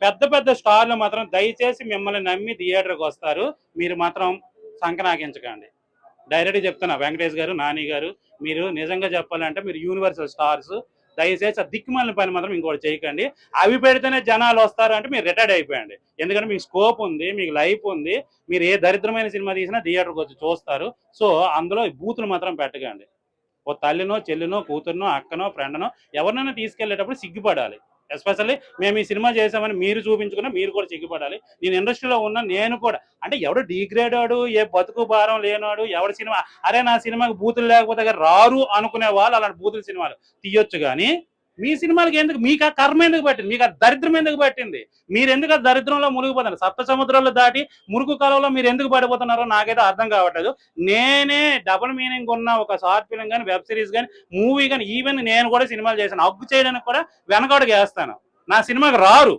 పెద్ద పెద్ద స్టార్లు మాత్రం దయచేసి మిమ్మల్ని నమ్మి థియేటర్కి వస్తారు, మీరు మాత్రం సంకనాకించకండి. డైరెక్ట్గా చెప్తున్నా, వెంకటేష్ గారు, నాని గారు, మీరు నిజంగా చెప్పాలంటే మీరు యూనివర్సల్ స్టార్స్, దయచేసి ఆ దిక్కుమాలిన పని మాత్రం ఇంకోటి చేయకండి. అవి పెడితేనే జనాలు వస్తారు అంటే మీరు రిటైర్డ్ అయిపోయండి. ఎందుకంటే మీకు స్కోప్ ఉంది, మీకు లైఫ్ ఉంది, మీరు ఏ దరిద్రమైన సినిమా తీసినా థియేటర్కి వచ్చి చూస్తారు. సో అందులో బూతులు మాత్రం పెట్టకండి. ఓ తల్లినో, చెల్లినో, కూతురునో, అక్కనో, ఫ్రెండ్నో ఎవరినైనా తీసుకెళ్లేటప్పుడు సిగ్గుపడాలి. ఎస్పెషల్లీ మేము ఈ సినిమా చేసామని మీరు చూపించుకున్నా మీరు కూడా సిగ్గుపడాలి. నేను ఇండస్ట్రీలో ఉన్న నేను కూడా, అంటే ఎవడు డిగ్రేడ్ వాడు, ఏ బతుకు భారం లేనివాడు, ఎవరి సినిమా అరే నా సినిమాకి బూతులు లేకపోతే రారు అనుకునే వాళ్ళు అలాంటి బూతుల సినిమాలు తీయొచ్చు. కానీ మీ సినిమాలకి ఎందుకు, మీకు ఆ కర్మ ఎందుకు పట్టింది, మీకు ఆ దరిద్రం ఎందుకు పట్టింది, మీరు ఎందుకు ఆ దరిద్రంలో మునిగిపోతున్నారు, సప్త సముద్రాలు దాటి మురుగు కాలంలో మీరు ఎందుకు పడిపోతున్నారో నాకైతే అర్థం కావట్లేదు. నేనే డబుల్ మీనింగ్ ఉన్న ఒక షార్ట్ ఫిల్మ్ కానీ, వెబ్ సిరీస్ కానీ, మూవీ కానీ, ఈవెన్ నేను కూడా సినిమాలు చేశాను. అగ్గు చేయడానికి కూడా వెనకడుగు వేస్తాను. నా సినిమాకి రారు,